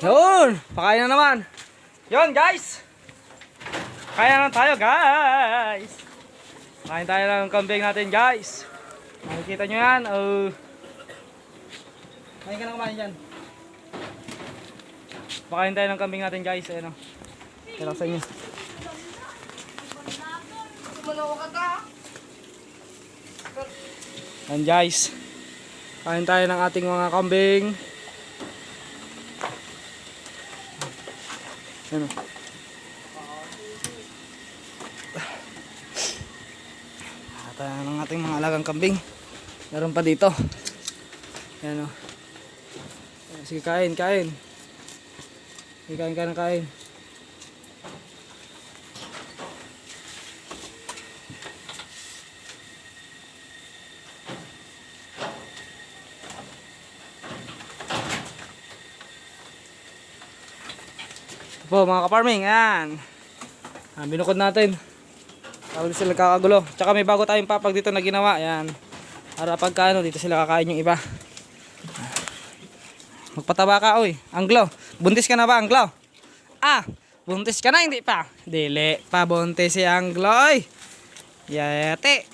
Yun, pakain na naman. Yun guys. Kaya na tayo guys. Pakain tayo ng kambing natin guys. Makikita nyo yan. Kain ka na kumain dyan. Pakain tayo ng kambing natin guys. Ayan o. Kaya sa inyo. Ayan guys. Kain tayo ng ating mga kambing. Ayan o. Tayo ng ating mga alagang kambing. Meron pa dito. Ayan o. Sige, kain. Sige, kain ka ng kain. Ito po mga ka-farming. Ayan. Binukod natin. Tawag sila kakagulo. Tsaka may bago tayong papag dito na ginawa. Ayan. Para pagka dito sila kakain yung iba. Magpataba ka, oy. Anglo. Buntis ka na ba, Anglo? Buntis ka na, hindi pa. Dili pa buntis si Anglo, oy. Yate.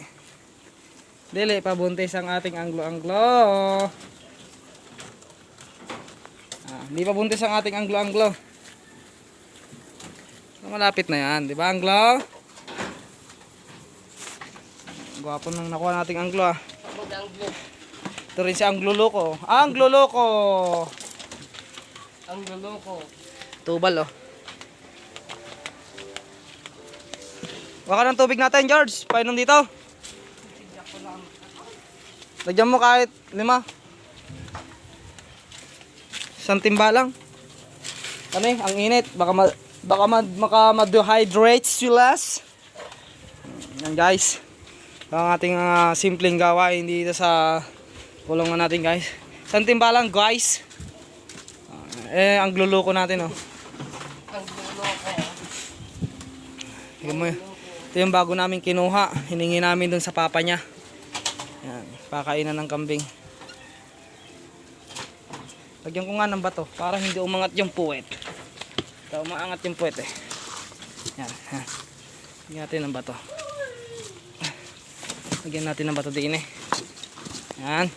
Dili pa buntis ang ating Anglo. Hindi pa buntis ang ating Anglo. Malapit na yan, di ba, Anglo? Gwapo nang nakuha nating Anglo, Ito rin si Anglo Loco. Anglo Loco. Tubal, oh. Waka ng tubig natin, George. Painom dito. Lagyan mo kahit 5. Isang timba lang. Kami, ang init. Baka maka-dehydrate silas. Yan guys. Ang ating simpleng gawain dito sa kulungan natin guys. Isang timba lang guys. Ang gluloko natin, oh. Ang gluloko. Tingnan mo yun. Ito yung bago namin kinuha. Hiningi namin dun sa papa niya. Yan. Pakainan ng kambing. Lagyan ko nga ng bato para hindi umangat yung puwet. Ito, umaangat yung puwet eh. Yan. Lagyan natin ng bato. Lagyan natin ng bato din eh. Yan.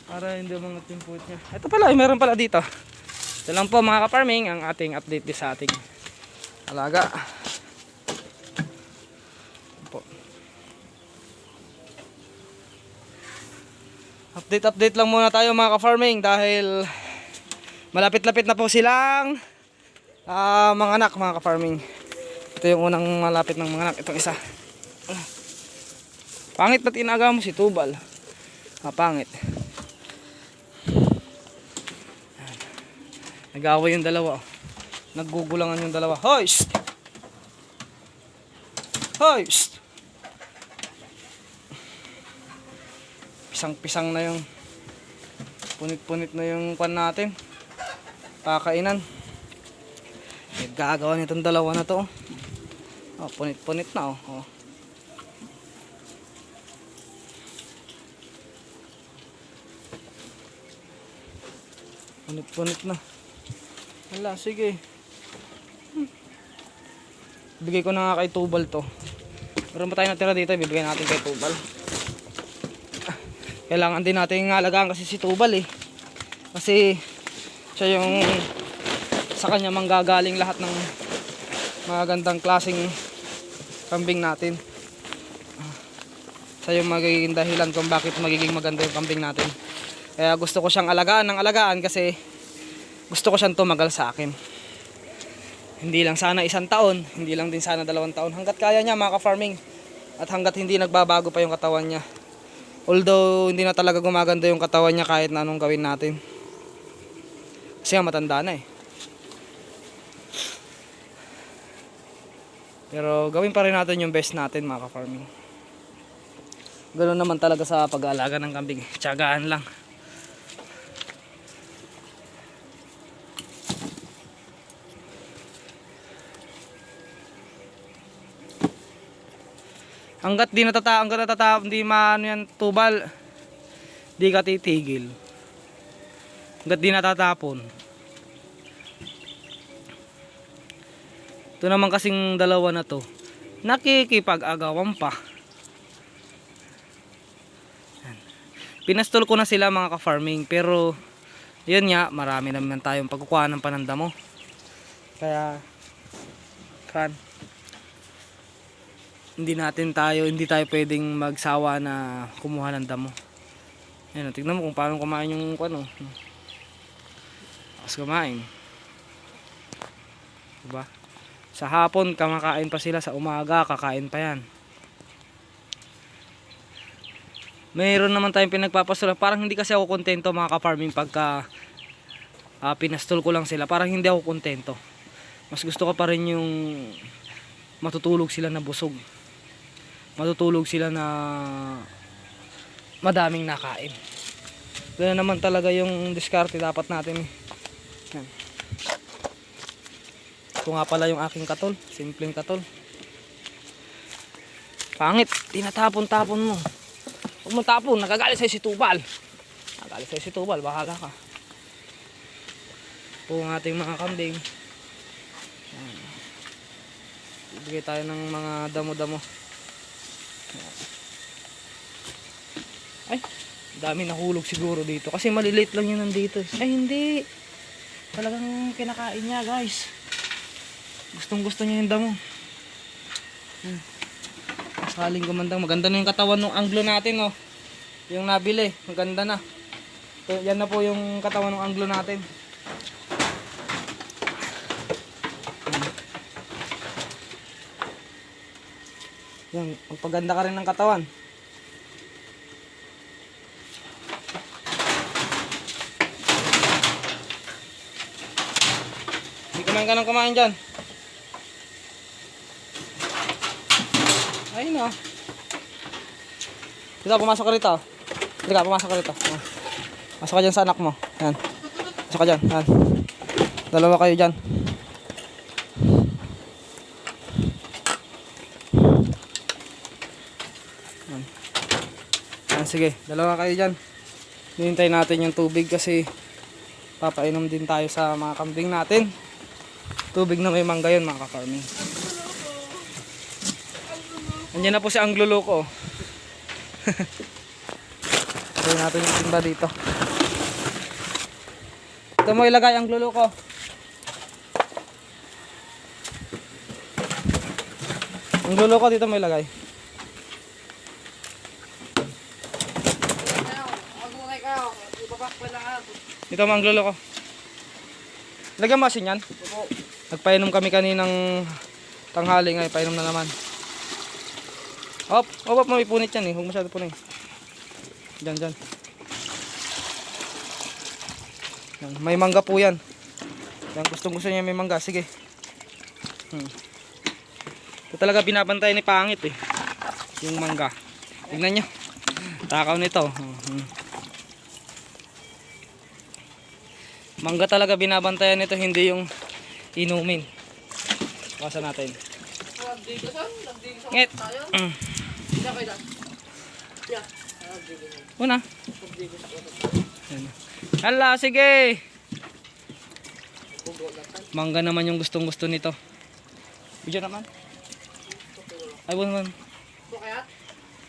Para hindi umangat yung puwet niya. Ito pala, meron pala dito. Ito lang po mga ka-farming ang ating update sa ating alaga. Po. Update lang muna tayo mga ka-farming dahil malapit-lapit na po silang mga anak mga ka-farming. Ito yung unang malapit ng mga anak. Itong isa. Pangit na tinaga mo si Tubal. Pangit. Nag-aaway yung dalawa. Naggugulangan yung dalawa. Hoy! Shh! Hoy! Shh! Pisang-pisang na yung punit-punit na yung pan natin. Pakainan. Gagawa nitong dalawa na to. Oh, punit-punit na, oh. Punit-punit na. Hala, sige. Bigay ko na nga kay Tubal to. Meron pa tayo natira dito, bibigay natin kay Tubal. Kailangan din natin alagaan kasi si Tubal eh. Kasi siya yung sa kanya manggagaling lahat ng magandang klaseng kambing natin. Siya yung magiging dahilan kung bakit magiging maganda yung kambing natin. Kaya gusto ko siyang alagaan ng alagaan kasi gusto ko siyang tumagal sa akin. Hindi lang sana 1 taon, hindi lang din sana 2 taon. Hanggat kaya niya mga ka-farming. At hanggat hindi nagbabago pa yung katawan niya. Although hindi na talaga gumaganda yung katawan niya kahit na anong gawin natin. Kasi nga matanda na eh. Pero gawin pa rin natin yung best natin mga ka-farming. Ganoon naman talaga sa pag-aalaga ng kambing. Tiyagaan lang. Hanggat di maano yan Tubal, di ka titigil. Hanggat di natatapon. Ito naman kasing dalawa na to, nakikipag-agawan pa. Pinastol ko na sila mga ka-farming, pero yun nga, marami naman tayong pagkukuha ng panandamo. Kaya hindi tayo pwedeng magsawa na kumuha ng damo. Ayan, tignan mo kung paano kumain yung ano. Tapos kumain. Diba? Sa hapon kamakain pa sila, sa umaga kakain pa yan. Mayroon naman tayong pinagpapastol. Parang hindi kasi ako kontento mga ka-farming pagka pinastol ko lang sila. Parang hindi ako kontento. Mas gusto ko pa rin yung matutulog sila na busog. Matutulog sila na madaming nakain. Ganun naman talaga yung diskarte dapat natin. Yan. Ito nga pala yung aking katol. Simpleng katol. Pangit. Tinatapon-tapon mo. Huwag mong tapon, nagagalit sa'yo si Tubal. Nagagalit sa'yo si Tubal, bahala ka. Po ang ating mga kambing. Bibigay tayo ng mga damo-damo. Ay, dami nahulog siguro dito. Kasi maliliit lang yun nandito. Ay, hindi. Talagang kinakain niya, guys. Gustong gusto niya yung damo. Saling gumandang, maganda na yung katawan ng anglo natin, oh. Yung nabili, maganda na. So, yan na po yung katawan ng anglo natin. Yan, magpaganda ka rin ng katawan. Hindi kumain ka ng kumain dyan. Ayun o. Dito, pumasok ka rito. Dito, pumasok ka rito. Pasok ka dyan sa anak mo. Yan. Pasok ka dyan. Yan. Dalawa kayo dyan. Yan. Yan, sige. Dalawa kayo dyan. Hinintay natin yung tubig kasi papainom din tayo sa mga kambing natin. Tubig na may mangga yun mga ka-farming. Andiyan na po si Anglo Loco. Tignan natin yung timba dito. Ito mo ilagay Anglo Loco. Anglo Loco dito mo ilagay. Dito mo Anglo Loco. Lagyan mo asin yan. Nagpainom kami kaninang tanghali ngayon. Painom na naman. Op, may punit yan eh. Huwag masyado punit. Diyan. Yan, may mangga po yan. Yan, gustong gusto niya may mangga. Sige. Ito talaga binabantay ni Pangit eh. Yung mangga. Tignan nyo. Takaw nito. Mangga talaga binabantayan nito. Hindi yung inumin. Kawasan natin. Ngit. Una. Hala, sige. Mangga naman yung gustong gusto nito. Video naman. Ay, man.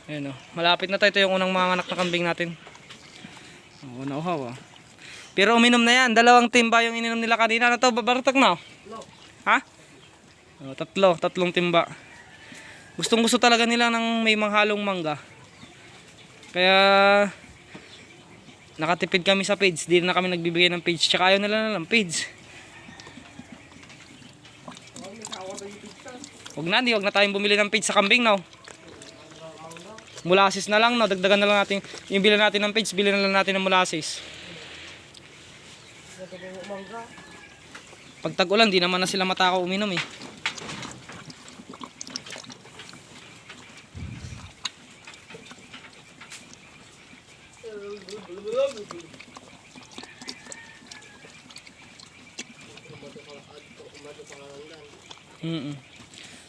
Ayun o. Malapit na tayo. Ito yung unang mga anak na kambing natin. Nauhaw ah. Pero uminom na yan. 2 timba yung ininom nila kanina. Ano to? Babartag na? Ha? Tatlong timba. Gustong gusto talaga nila ng may manghalong mangga. Kaya nakatipid kami sa page. Di na kami nagbibigay ng page. Tsaka ayaw nila na lang page. Huwag na tayong bumili ng page sa kambing now. Molasses na lang no. Dagdagan na lang natin. Yung bilhin natin ng page, bilhin na lang natin ng molasses. Pag tag-ulan, di naman na sila matakaw uminom eh.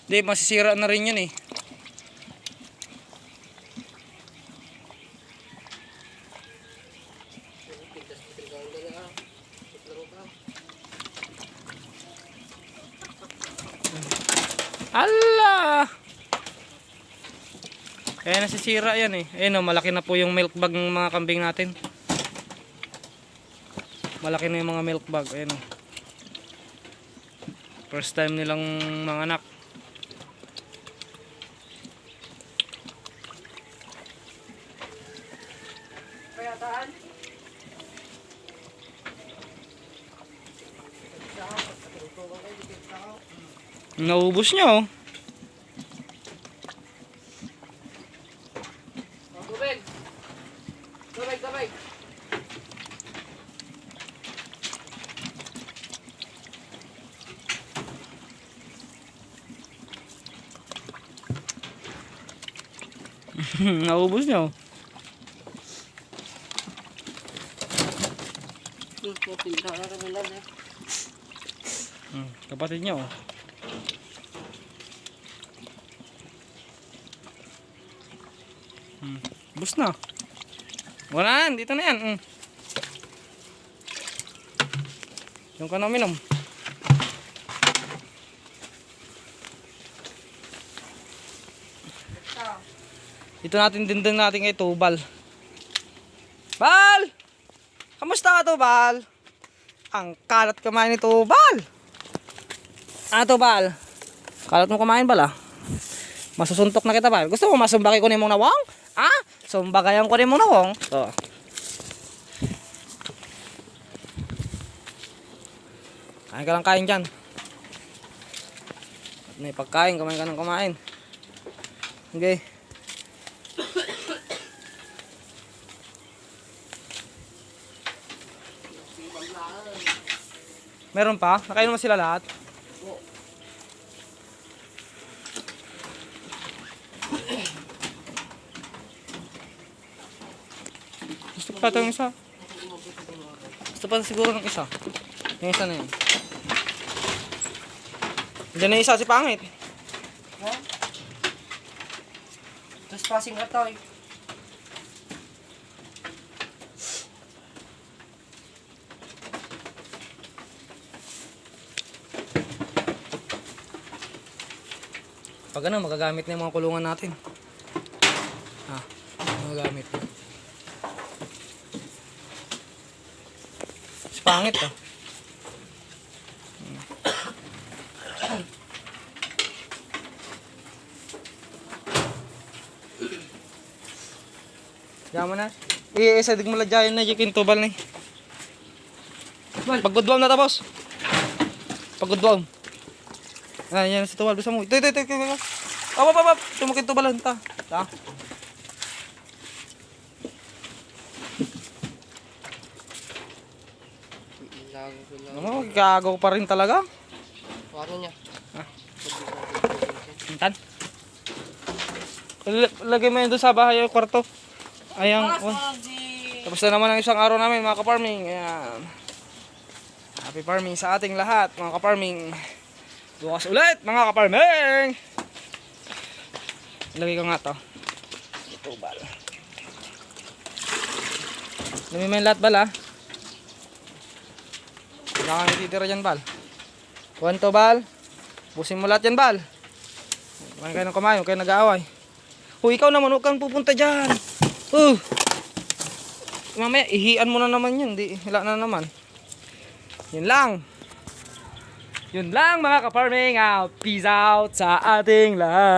Hindi, masisira na rin yun eh. Ala! Kaya nasisira yan eh. Ayun o, malaki na po yung milk bag ng mga kambing natin. Malaki na yung mga milk bag. Ayun o. First time nilang mga anak. Payataan. Naubos niya oh. Tubig. Tubig, tubig. Naubos niya oh. Kapatid niya oh. Bus na. Wala, dito na yan. Yung ka na uminom. Ito natin dinding natin kay Tubal. Bal! Kamusta ka Tubal? Ang kalat kumain ni Tubal. Tubal? Kalat mo kumain bala? Masusuntok na kita Bal. Gusto mo masumbaki ko ni mong nawang? Sumbagayan ko rin mong nawang. So. Kain ka lang kain dyan. At may pagkain, kumain ka ng kumain. Okay. Meron pa? Nakain mo sila lahat? Gusto pa ito yung isa. Gusto pa siguro ng isa. Yung isa na yun. Diyan na isa si Pangit. Tapos passing ito eh. Pag ano, magagamit na yung mga kulungan natin. Magagamit. Si Pangit ah. Yaman na. Isa dig mo ladyayan na jikin Tubal ni. Pagudwam na tapos. Pagudwam. Yan si Tubal bisa mo. Ito. Op. Tumukin Tubalan ta. Ta. Ano, gagaw pa rin talaga. Waro niya. Intan. Lagay mo yun doon sa bahay yung kwarto. Ayang, tapos na naman ang isang araw namin mga ka-farming. Ayan. Happy farming sa ating lahat mga ka-farming. Bukas ulit mga ka-farming. Lagay ko nga to. Ito bal. Lagay mo yung lahat bal ha. Wala kang ititira dyan bal. Kuhan to bal. Busin mo lahat yan bal. Kumain kayo ng kumain, huwag kayo nag-aaway. Ikaw naman, huwag kang pupunta dyan. Mamaya, ihian mo na naman yun. Wala na naman. Yun lang mga ka-farming. Peace out sa ating lahat.